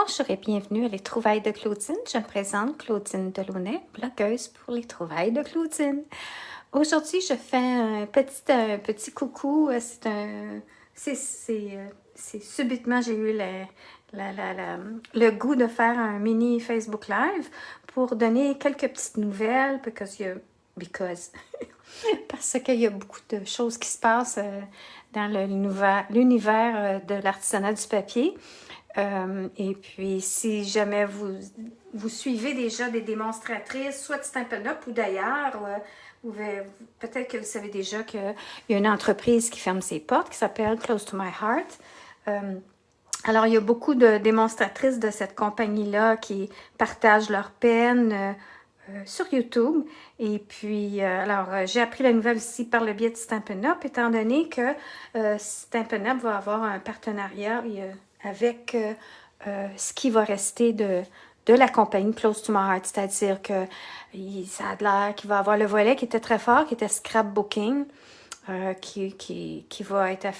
Bonjour et bienvenue à Les Trouvailles de Claudine. Je me présente Claudine Delaunay, blogueuse pour Les Trouvailles de Claudine. Aujourd'hui, je fais un petit coucou. Subitement, j'ai eu le goût de faire un mini Facebook Live pour donner quelques petites nouvelles, parce qu'il y a beaucoup de choses qui se passent dans l'univers de l'artisanat du papier. Et puis, si jamais vous suivez déjà des démonstratrices, soit de Stampin' Up ou d'ailleurs, peut-être que vous savez déjà qu'il y a une entreprise qui ferme ses portes, qui s'appelle Close to My Heart. Alors, il y a beaucoup de démonstratrices de cette compagnie-là qui partagent leurs peines sur YouTube. Et puis, j'ai appris la nouvelle aussi par le biais de Stampin' Up, étant donné que Stampin' Up va avoir un partenariat avec ce qui va rester de la compagnie Close to My Heart, c'est-à-dire que ça a l'air qu'il va avoir le volet qui était très fort, qui était scrapbooking, qui va être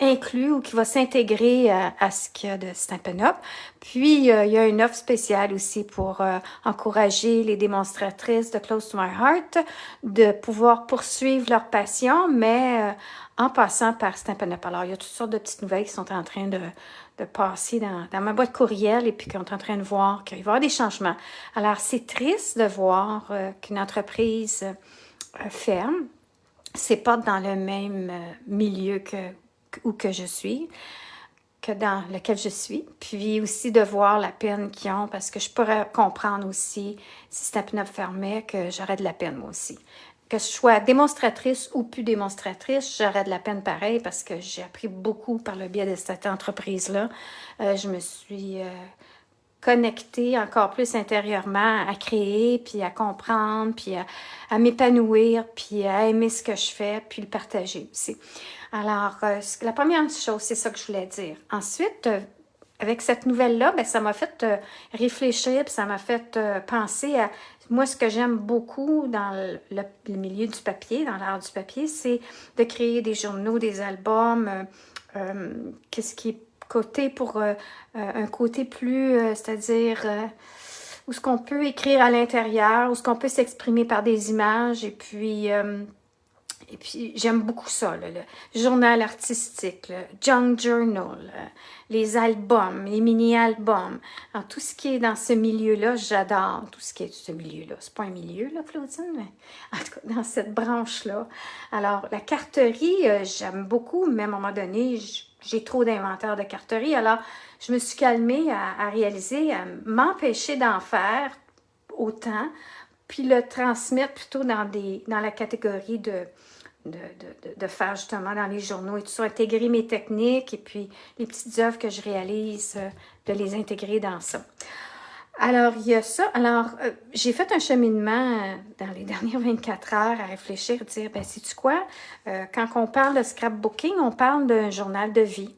inclus ou qui va s'intégrer à ce qu'il y a de Stampin' Up. Puis, il y a une offre spéciale aussi pour encourager les démonstratrices de Close to My Heart de pouvoir poursuivre leur passion, mais en passant par Stampin' Up. Alors, il y a toutes sortes de petites nouvelles qui sont en train de passer dans ma boîte courriel et puis qu'on est en train de voir qu'il va y avoir des changements. Alors, c'est triste de voir qu'une entreprise ferme. C'est pas dans le même milieu où je suis, que dans lequel je suis. Puis aussi de voir la peine qu'ils ont, parce que je pourrais comprendre aussi, si Stampin' Up fermait, que j'aurais de la peine moi aussi. Que je sois démonstratrice ou plus démonstratrice, j'aurais de la peine pareil, parce que j'ai appris beaucoup par le biais de cette entreprise-là. Je me suis connecter encore plus intérieurement à créer, puis à comprendre, puis à m'épanouir, puis à aimer ce que je fais, puis le partager aussi. Alors, la première chose, c'est ça que je voulais dire. Ensuite, avec cette nouvelle-là, ça m'a fait réfléchir, puis ça m'a fait penser à... Moi, ce que j'aime beaucoup dans le milieu du papier, dans l'art du papier, c'est de créer des journaux, des albums, qu'est-ce qui est côté pour un côté plus, c'est-à-dire où ce qu'on peut écrire à l'intérieur, où ce qu'on peut s'exprimer par des images, et puis j'aime beaucoup ça, le journal artistique, le junk journal, les albums, les mini-albums. Alors, tout ce qui est dans ce milieu-là, j'adore tout ce qui est de ce milieu-là. C'est pas un milieu, là, Claudine, mais en tout cas, dans cette branche-là. Alors, la carterie, j'aime beaucoup, mais à un moment donné, j'ai trop d'inventaire de carterie. Alors, je me suis calmée à réaliser, à m'empêcher d'en faire autant, puis le transmettre plutôt dans la catégorie de faire justement dans les journaux et tout ça, intégrer mes techniques et puis les petites œuvres que je réalise, de les intégrer dans ça. Alors, il y a ça. Alors, j'ai fait un cheminement dans les dernières 24 heures à réfléchir, dire, sais-tu quoi? Quand on parle de scrapbooking, on parle d'un journal de vie.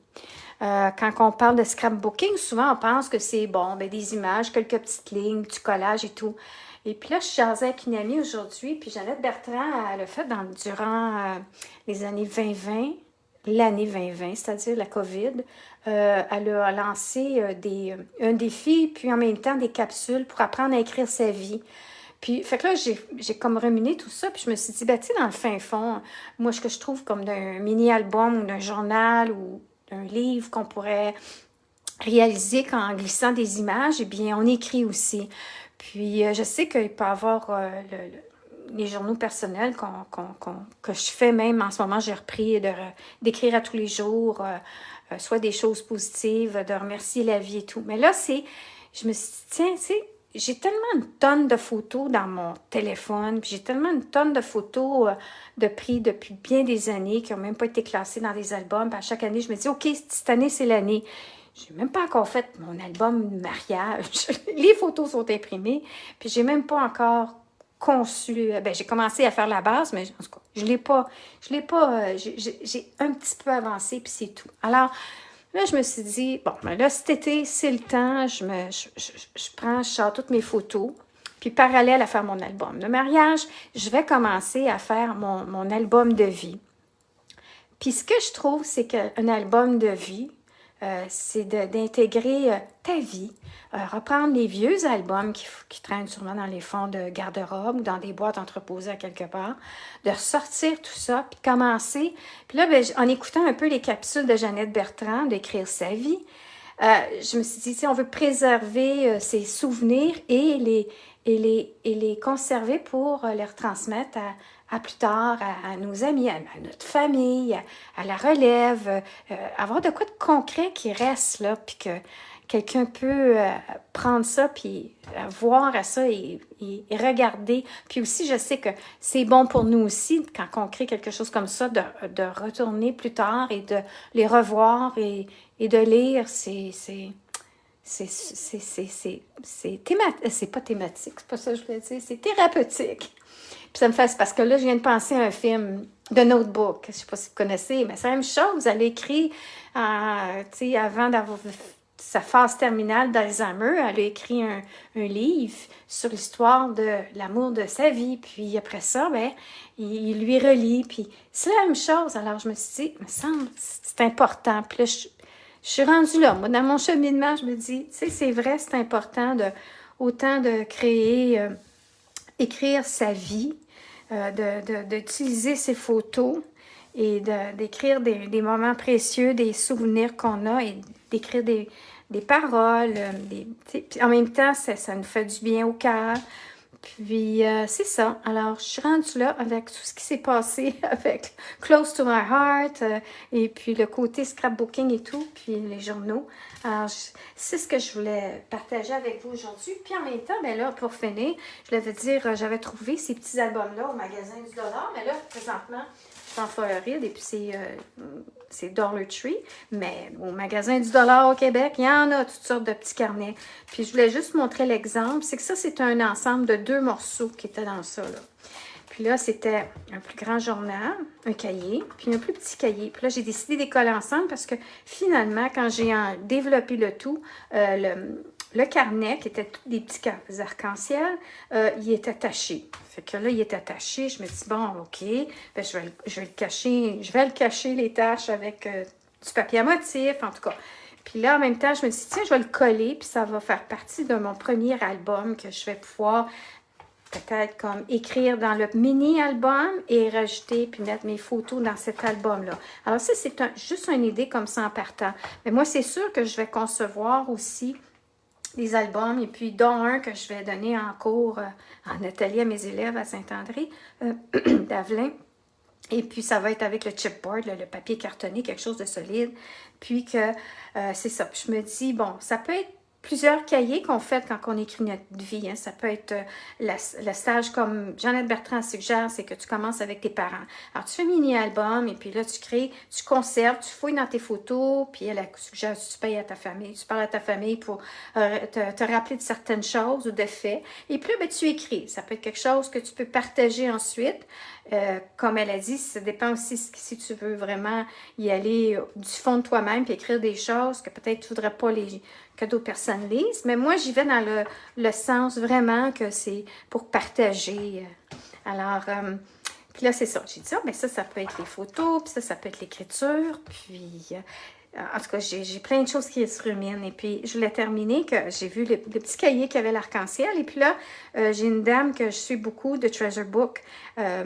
Quand on parle de scrapbooking, souvent on pense que c'est bon, des images, quelques petites lignes, du collage et tout. Et puis là, je suis jasée avec une amie aujourd'hui, puis Jeannette Bertrand, elle a fait durant les années 2020, l'année 2020, c'est-à-dire la COVID, elle a lancé un défi, puis en même temps des capsules pour apprendre à écrire sa vie. Puis, fait que là, j'ai comme ruminé tout ça, puis je me suis dit, tu sais, dans le fin fond, moi, ce que je trouve comme d'un mini-album ou d'un journal ou d'un livre qu'on pourrait réaliser en glissant des images, eh bien, on écrit aussi. Puis, je sais qu'il peut y avoir les journaux personnels que je fais même en ce moment. J'ai repris d'écrire à tous les jours, soit des choses positives, de remercier la vie et tout. Mais là, je me suis dit, tiens, tu sais, j'ai tellement une tonne de photos dans mon téléphone, puis j'ai tellement une tonne de photos de pris depuis bien des années qui n'ont même pas été classées dans des albums. Puis à chaque année, je me dis, OK, cette année, c'est l'année. J'ai même pas encore fait mon album de mariage. Les photos sont imprimées, puis j'ai même pas encore conçu. J'ai commencé à faire la base, mais en tout cas, j'ai un petit peu avancé, puis c'est tout. Alors, là, je me suis dit, bon, là, cet été, c'est le temps, je sors toutes mes photos, puis parallèle à faire mon album de mariage, je vais commencer à faire mon album de vie. Puis ce que je trouve, c'est qu'un album de vie, c'est d'intégrer ta vie, reprendre les vieux albums qui traînent sûrement dans les fonds de garde-robe ou dans des boîtes entreposées à quelque part, de ressortir tout ça, puis commencer. Puis là, ben, en écoutant un peu les capsules de Jeannette Bertrand, d'écrire sa vie, je me suis dit, si on veut préserver ses souvenirs et les conserver pour les retransmettre à plus tard, à nos amis, à notre famille, à la relève, avoir de quoi de concret qui reste là, puis que quelqu'un peut prendre ça, puis voir à ça et regarder. Puis aussi, je sais que c'est bon pour nous aussi, quand on crée quelque chose comme ça, de retourner plus tard et de les revoir et de lire. C'est pas thématique, c'est pas ça que je voulais dire, c'est thérapeutique. Puis ça me fait, parce que là, je viens de penser à un film de Notebook, je ne sais pas si vous connaissez, mais c'est la même chose, elle a écrit, tu sais, avant d'avoir sa phase terminale d'Alzheimer, elle a écrit un livre sur l'histoire de l'amour de sa vie, puis après ça, ben, il lui relit, puis c'est la même chose. Alors je me suis dit, il me semble, c'est important, puis là, je suis rendue là, moi, dans mon cheminement, je me dis, tu sais, c'est vrai, c'est important autant de créer, écrire sa vie, d'utiliser ses photos et d'écrire des moments précieux, des souvenirs qu'on a et d'écrire des paroles. En même temps, ça nous fait du bien au cœur. Puis, c'est ça. Alors, je suis rendue là avec tout ce qui s'est passé avec Close to My Heart et puis le côté scrapbooking et tout, puis les journaux. Alors, c'est ce que je voulais partager avec vous aujourd'hui. Puis, en même temps, ben là, pour finir, je voulais dire, j'avais trouvé ces petits albums-là au magasin du dollar, mais là, présentement, je suis en Floride et puis c'est Dollar Tree, mais au magasin du dollar au Québec, il y en a toutes sortes de petits carnets. Puis je voulais juste montrer l'exemple, c'est que ça, c'est un ensemble de 2 morceaux qui étaient dans ça, là. Puis là, c'était un plus grand journal, un cahier, puis un plus petit cahier. Puis là, j'ai décidé de les coller ensemble parce que finalement, quand j'ai développé le tout, le carnet, qui était tous des petits arcs-en-ciel, il est attaché. Fait que là, il est attaché. Je me dis, bon, OK, ben, je vais le cacher, les taches avec du papier à motif, en tout cas. Puis là, en même temps, je me dis, tiens, je vais le coller, puis ça va faire partie de mon premier album que je vais pouvoir peut-être comme écrire dans le mini-album et rajouter puis mettre mes photos dans cet album-là. Alors ça, c'est juste une idée comme ça en partant. Mais moi, c'est sûr que je vais concevoir aussi des albums et puis dont un que je vais donner en cours en atelier à mes élèves à Saint-André d'Avelin. Et puis, ça va être avec le chipboard, le papier cartonné, quelque chose de solide. Puis que, c'est ça. Puis je me dis, bon, ça peut être plusieurs cahiers qu'on fait quand on écrit notre vie. Hein. Ça peut être le stage comme Jeannette Bertrand suggère, c'est que tu commences avec tes parents. Alors, tu fais un mini-album et puis là, tu crées, tu conserves, tu fouilles dans tes photos, puis elle suggère, tu payes à ta famille, tu parles à ta famille pour te rappeler de certaines choses ou de faits. Et puis là, ben, tu écris. Ça peut être quelque chose que tu peux partager ensuite. Comme elle a dit, ça dépend aussi si tu veux vraiment y aller du fond de toi-même puis écrire des choses que peut-être tu ne voudrais pas que d'autres personnes lisent. Mais moi, j'y vais dans le sens vraiment que c'est pour partager. Alors, puis là, c'est ça. J'ai dit, mais ça peut être les photos, puis ça peut être l'écriture, puis... en tout cas, j'ai plein de choses qui se ruminent. Et puis, je voulais terminer que j'ai vu le petit cahier qui avait l'arc-en-ciel. Et puis là, j'ai une dame que je suis beaucoup de Treasure Book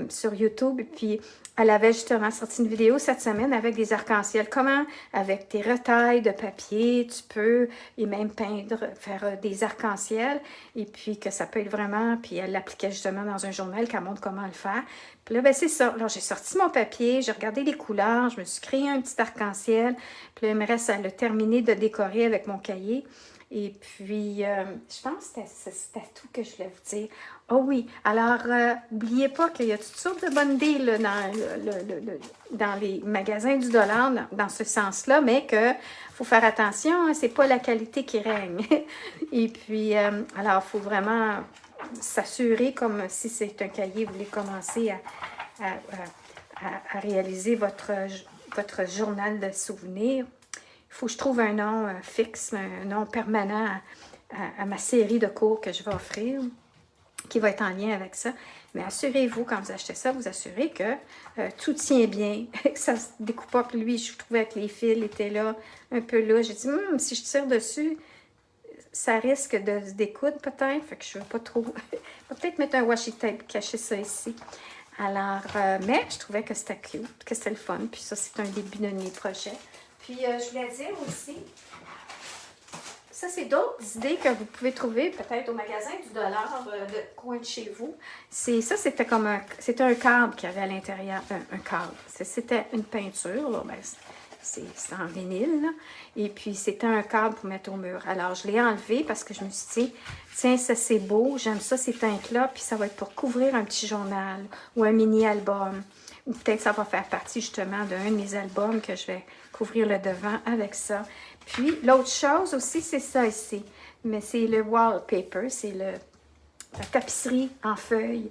sur YouTube. Et puis, elle avait justement sorti une vidéo cette semaine avec des arcs-en-ciel. Comment, avec tes retailles de papier, tu peux et même faire des arcs-en-ciel. Et puis, que ça peut être vraiment... Puis, elle l'appliquait justement dans un journal qu'elle montre comment le faire. Puis là, ben c'est ça. Alors, j'ai sorti mon papier, j'ai regardé les couleurs, je me suis créé un petit arc-en-ciel. Puis là, il me reste à le terminer de décorer avec mon cahier. Et puis, je pense que c'était tout que je voulais vous dire. Oh oui, alors, n'oubliez pas qu'il y a toutes sortes de bonnes idées là, dans les magasins du dollar, dans ce sens-là, mais qu'il faut faire attention, hein, c'est pas la qualité qui règne. Et puis, alors, il faut vraiment s'assurer, comme si c'est un cahier, vous voulez commencer à réaliser votre journal de souvenirs. Il faut que je trouve un nom fixe, un nom permanent à ma série de cours que je vais offrir. qui va être en lien avec ça. Mais assurez-vous, quand vous achetez ça, vous assurez que tout tient bien, que ça ne se découpe pas. Puis lui, je trouvais que les fils étaient là, un peu là. J'ai dit, si je tire dessus, ça risque de se découdre peut-être. Fait que je ne veux pas trop... je vais peut-être mettre un washi tape, cacher ça ici. Alors, mais je trouvais que c'était cute, que c'était le fun. Puis ça, c'est un début de mes projets. Puis, je voulais dire aussi... Ça, c'est d'autres idées que vous pouvez trouver peut-être au magasin du dollar de coin de chez vous. C'était comme c'était un cadre qu'il y avait à l'intérieur, un cadre. C'était une peinture, là, ben, c'est en vinyle, là. Et puis c'était un cadre pour mettre au mur. Alors, je l'ai enlevé parce que je me suis dit, tiens, ça c'est beau, j'aime ça, ces teintes-là, puis ça va être pour couvrir un petit journal ou un mini-album. Ou peut-être ça va faire partie justement d'un de mes albums que je vais couvrir le devant avec ça. Puis, l'autre chose aussi, c'est ça ici. Mais c'est le wallpaper, c'est la tapisserie en feuilles.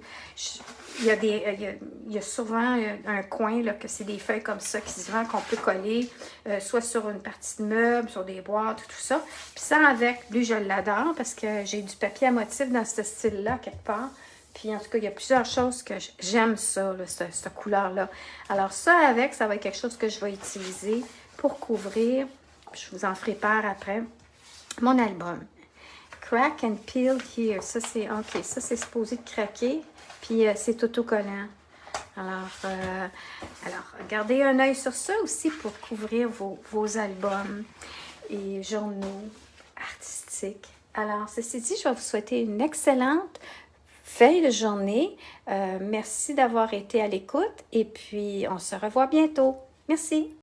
Il y a souvent un coin là, que c'est des feuilles comme ça qui se vendent, qu'on peut coller, soit sur une partie de meubles, sur des boîtes, tout ça. Puis ça avec, lui, je l'adore parce que j'ai du papier à motif dans ce style-là, quelque part. Puis en tout cas, il y a plusieurs choses que j'aime ça, là, cette couleur-là. Alors ça avec, ça va être quelque chose que je vais utiliser pour couvrir. Je vous en ferai part après. Mon album. Crack and Peel Here. Ça, c'est OK. Ça, c'est supposé de craquer. Puis, c'est autocollant. Alors, gardez un œil sur ça aussi pour couvrir vos albums et journaux artistiques. Alors, ceci dit, je vais vous souhaiter une excellente fin de journée. Merci d'avoir été à l'écoute. Et puis, on se revoit bientôt. Merci.